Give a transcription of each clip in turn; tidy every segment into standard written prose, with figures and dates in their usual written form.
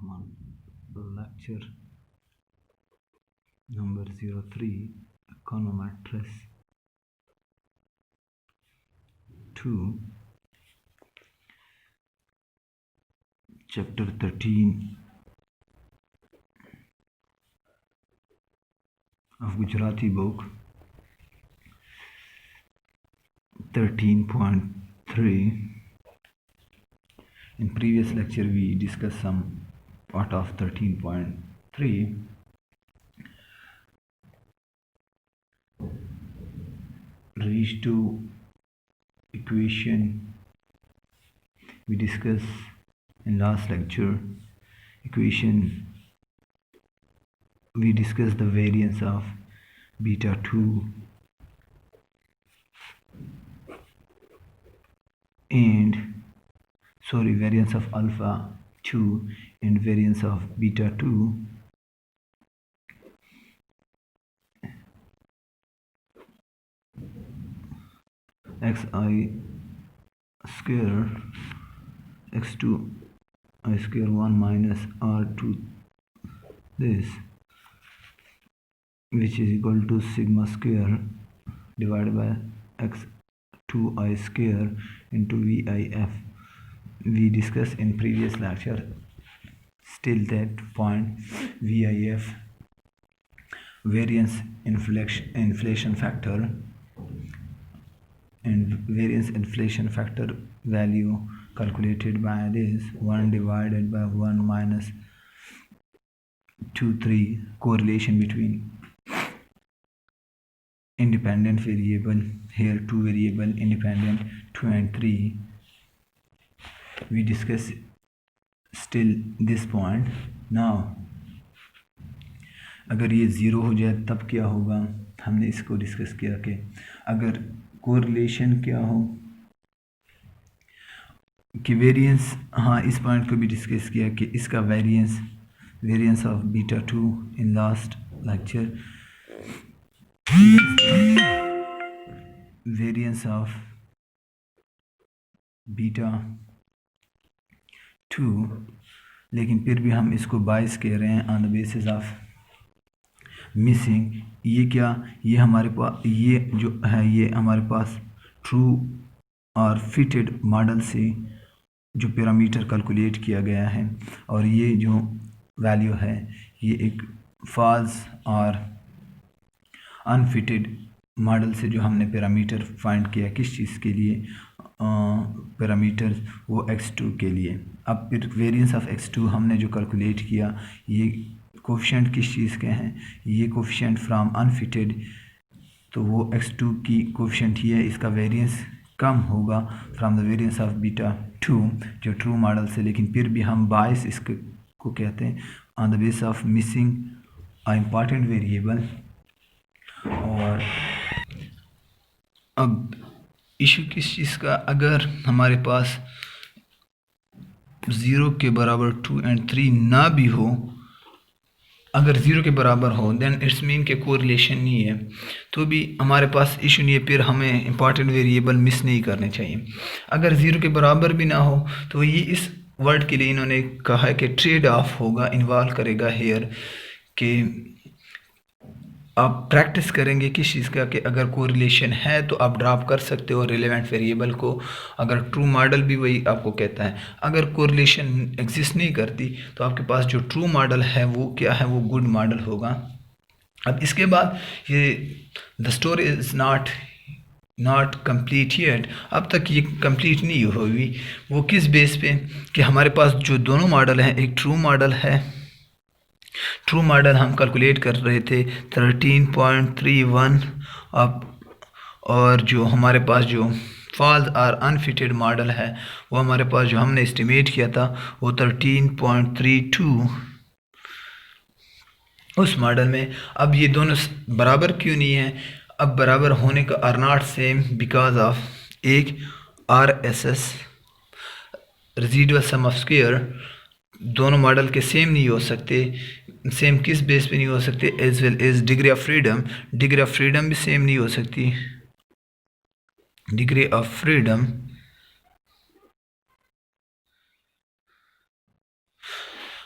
I'm on lecture number 03, Econometrics 2, chapter 13 of Gujarati book 13.3. In previous lecture we discussed some part of 13.3. Reach to equation we discussed in last lecture. Equation we discussed the variance of beta 2 and variance of alpha 2 and variance of beta 2. Xi square x2 I square 1 minus r2 this, which is equal to sigma square divided by x2 I square into VIF. We discussed in previous lecture still that point VIF, variance inflation factor, and variance inflation factor value calculated by this 1 divided by 1 minus 2 3, correlation between independent variable, here 2 variable independent 2 and 3. We discuss still this point. Now अगर ये zero हो जाए तब क्या होगा, हमने इसको discuss किया कि अगर कोरिलेशन क्या हो कि वेरिएंस, हाँ इस पॉइंट को भी डिस्कस किया कि इसका variance of beta 2 in last lecture, variance of beta 2, लेकिन फिर भी हम इसको बायस कह रहे हैं on the basis of missing. ये क्या, ये हमारे पास ये जो है ये हमारे पास ट्रू और फिटेड मॉडल से जो पैरामीटर कैलकुलेट किया गया है, और ये जो वैल्यू है ये एक फॉल्स और अनफिटेड मॉडल से जो हमने पैरामीटर फाइंड किया किस चीज़ के लिए, पैरामीटर वो x2 के लिए। अब फिर वेरिएंस ऑफ x2 हमने जो कैलकुलेट किया, ये कोफिशिएंट किस चीज़ के हैं, ये कोफिशिएंट फ्रॉम अनफिटेड, तो वो x2 की कोफिशिएंट ही है, इसका वेरिएंस कम होगा from the variance of beta 2 जो ट्रू मॉडल से, लेकिन फिर भी हम बायस इसको कहते हैं on the base of missing a important variable. और अब इशू किस चीज़ का, अगर हमारे पास 0 के बराबर 2 and 3 ना भी हो, अगर 0 के बराबर हो देन इट्स मीन के कोरिलेशन नहीं है, तो भी हमारे पास इशू नहीं है, फिर हमें इंपॉर्टेंट वेरिएबल मिस नहीं करने चाहिए। अगर 0 के बराबर भी ना हो तो ये इस वर्ड के लिए इन्होंने कहा है कि ट्रेड ऑफ होगा, इन्वॉल्व करेगा हेयर कि आप प्रैक्टिस करेंगे किस चीज़ का कि अगर कोरिलेशन है तो आप ड्रॉप कर सकते हो रिलेवेंट वेरिएबल को, अगर ट्रू मॉडल भी वही आपको कहता है। अगर कोरिलेशन एग्जिस्ट नहीं करती तो आपके पास जो ट्रू मॉडल है वो क्या है, वो गुड मॉडल होगा। अब इसके बाद ये the story is not complete yet, अब तक ये कंप्लीट नहीं हुई। वो किस बेस पे कि हमारे पास जो दोनों मॉडल हैं, एक ट्रू मॉडल है, ट्रू मॉडल हम कैलकुलेट कर रहे थे 13.31 अब, और जो हमारे पास जो फॉल्स और अनफिटेड मॉडल है वो हमारे पास जो हमने एस्टिमेट किया था वो 13.32 उस मॉडल में। अब ये दोनों बराबर क्यों नहीं है, अब बराबर होने का are not same because of एक RSS residual sum of square, दोनों मॉडल के सेम नहीं हो सकते। सेम किस बेस पे नहीं हो सकते, as well as degree of freedom भी सेम नहीं हो सकती। डिग्री ऑफ फ्रीडम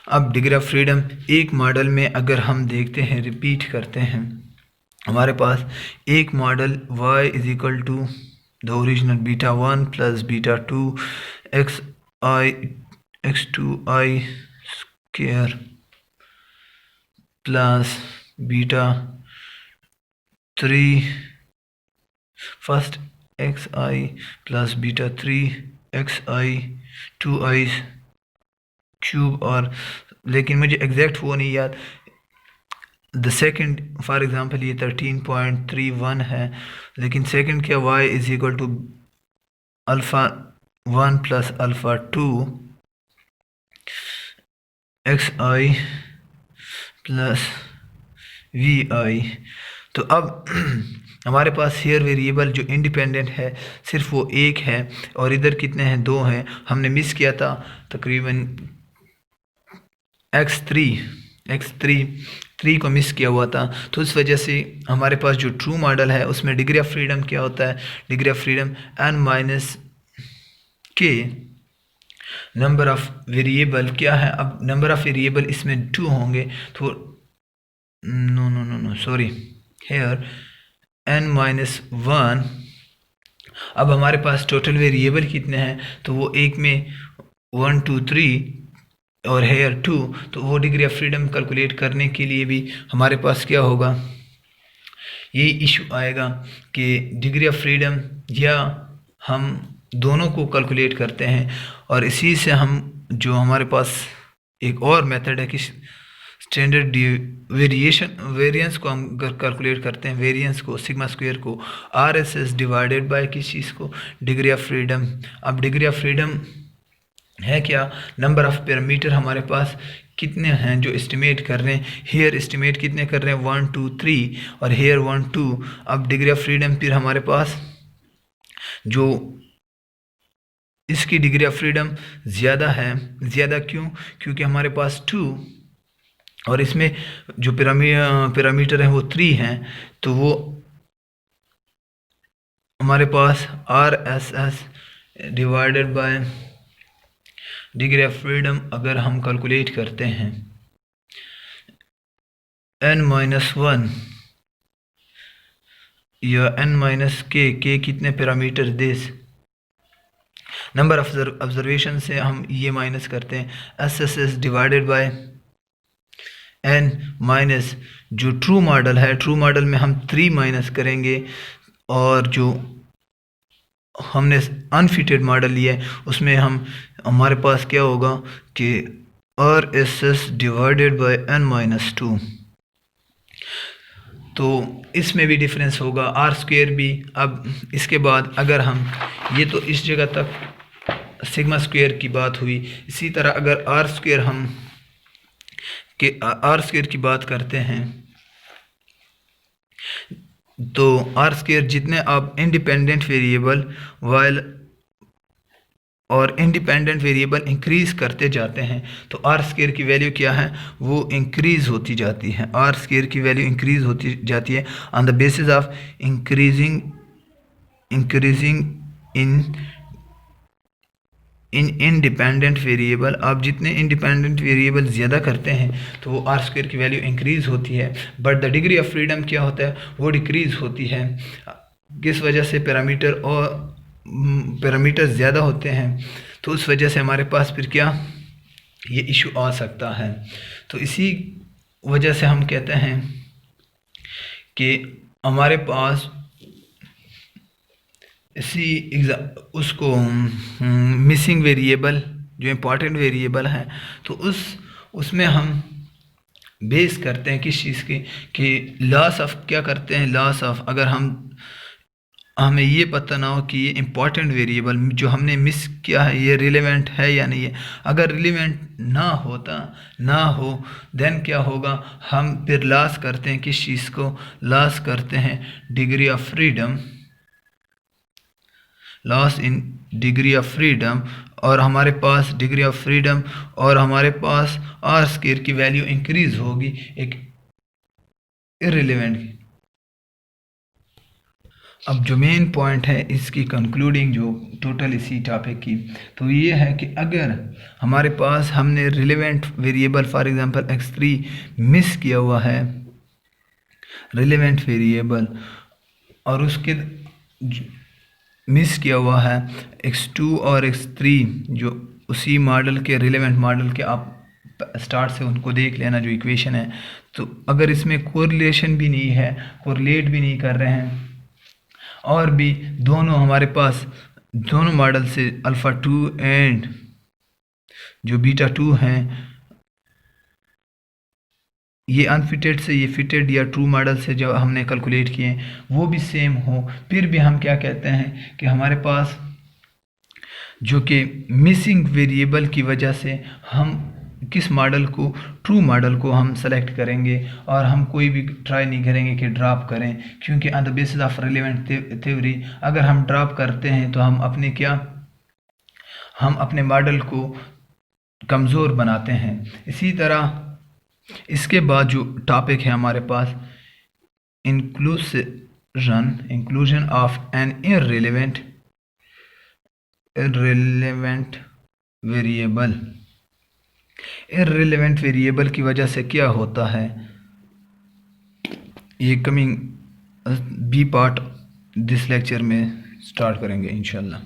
अब डिग्री ऑफ फ्रीडम एक मॉडल में अगर हम देखते हैं, रिपीट करते हैं, हमारे पास एक model y is equal to the original beta 1 plus beta 2 x2i square plus beta 3 first xi plus beta 3 xi 2i cube, और लेकिन मुझे एग्जैक्ट वो नहीं याद। द सेकंड फॉर एग्जांपल ये 13.31 है, लेकिन सेकंड क्या y is equal to alpha 1 plus alpha 2 xi plus vi। तो अब हमारे पास हेयर वेरिएबल जो इंडिपेंडेंट है सिर्फ वो एक है, और इधर कितने हैं, दो हैं। हमने मिस किया था तकरीबन x3 को मिस किया हुआ था, तो इस वजह से हमारे पास जो ट्रू मॉडल है उसमें डिग्री ऑफ फ्रीडम क्या होता है, degree of freedom n minus के नंबर ऑफ वेरिएबल क्या है। अब नंबर ऑफ वेरिएबल इसमें 2 होंगे, तो सॉरी, हेयर n माइनस 1। अब हमारे पास टोटल वेरिएबल कितने हैं, तो वो एक में 1 2 3 और हेयर 2, तो वो डिग्री ऑफ फ्रीडम कैलकुलेट करने के लिए भी हमारे पास क्या होगा, ये इशू आएगा कि डिग्री ऑफ फ्रीडम या हम दोनों को कैलकुलेट करते हैं, और इसी से हम जो हमारे पास एक और मेथड है कि स्टैंडर्ड वेरिएंस को हम कैलकुलेट करते हैं, वेरिएंस को सिग्मा स्क्वायर को RSS डिवाइडेड बाय किस चीज़ को, डिग्री ऑफ फ्रीडम। अब डिग्री ऑफ फ्रीडम है क्या, नंबर ऑफ पैरामीटर हमारे पास कितने हैं जो एस्टिमेट कर रहे हैं, हेयर एस्टिमेट कितने कर रहे हैं 1 2 3 और हेयर 1 2। अब डिग्री ऑफ फ्रीडम फिर हमारे पास जो इसकी डिग्री ऑफ फ्रीडम ज़्यादा है, ज़्यादा क्यों, क्योंकि हमारे पास 2 और इसमें जो पैरामीटर हैं वो 3 हैं, तो वो हमारे पास RSS divided by degree of freedom अगर हम कैलकुलेट करते हैं n-1 या n-k कितने parameter they, number of observation से हम ये माइनस करते हैं SSS divided by n minus जो ट्रू मॉडल है, ट्रू मॉडल में हम 3 माइनस करेंगे, और जो हमने अनफिटेड मॉडल लिया है उसमें हमारे पास क्या होगा कि RSS डिवाइडेड बाय n-2। तो इसमें भी डिफरेंस होगा, आर स्क्वायर भी। अब इसके बाद अगर हम ये, तो इस जगह तक सिग्मा स्क्वायर की बात हुई, इसी तरह अगर आर स्क्वायर की बात करते हैं, तो आर स्क्वायर जितने आप इंडिपेंडेंट वेरिएबल और इंडिपेंडेंट वेरिएबल इंक्रीज करते जाते हैं, तो आर स्क्वायर की वैल्यू क्या है, वो इंक्रीज होती जाती है। आर स्क्वायर की वैल्यू इंक्रीज होती जाती है on the basis of increasing in independent variable. आप जितने इंडिपेंडेंट वेरिएबल ज़्यादा करते हैं तो वो आर स्क्वायर की वैल्यू इंक्रीज होती है, but the degree of freedom क्या होता है, वो डिक्रीज होती है। किस वजह से, पैरामीटर ज़्यादा होते हैं, तो उस वजह से हमारे पास फिर क्या ये इशू आ सकता है। तो इसी वजह से हम कहते हैं कि हमारे पास उसको मिसिंग वेरिएबल जो इम्पॉर्टेंट वेरिएबल है, तो उसमें हम बेस करते हैं किस चीज़ की, कि लॉस ऑफ क्या करते हैं, लॉस ऑफ, अगर हमें ये पता ना हो कि ये इम्पॉर्टेंट वेरिएबल जो हमने मिस किया है ये रिलेवेंट है या नहीं है। अगर रिलेवेंट ना हो देन क्या होगा, हम फिर लॉस करते हैं किस चीज़ को, लॉस करते हैं degree of freedom, loss in degree of freedom, और हमारे पास डिग्री ऑफ फ्रीडम और हमारे पास आर स्क्वायर की वैल्यू इंक्रीज होगी एक इररिलेवेंट की। अब जो मेन पॉइंट है इसकी कंक्लूडिंग जो टोटल इसी टॉपिक की, तो ये है कि अगर हमारे पास हमने relevant variable for example x3 miss किया हुआ है, रिलेवेंट वेरिएबल, और उसके मिस किया हुआ है x2 और x3 जो उसी मॉडल के रिलेवेंट मॉडल के, आप स्टार्ट से उनको देख लेना जो इक्वेशन है। तो अगर इसमें कोरिलेशन भी नहीं है, कोरिलेट भी नहीं कर रहे हैं, और भी दोनों हमारे पास दोनों मॉडल से अल्फ़ा 2 एंड जो बीटा 2 हैं, ये अनफिटेड से ये फिटेड या ट्रू मॉडल से जो हमने कैलकुलेट किए वो भी सेम हो, फिर भी हम क्या कहते हैं कि हमारे पास जो कि मिसिंग वेरिएबल की वजह से हम किस मॉडल को, ट्रू मॉडल को हम सेलेक्ट करेंगे, और हम कोई भी ट्राई नहीं करेंगे कि ड्रॉप करें, क्योंकि on the basis of relevant theory अगर हम ड्रॉप करते हैं तो हम अपने मॉडल को कमज़ोर बनाते हैं। इसी तरह इसके बाद जो टॉपिक है हमारे पास inclusion of an irrelevant variable. Irrelevant variable की वजह से क्या होता है, ये coming be part this lecture में स्टार्ट करेंगे इंशाल्लाह।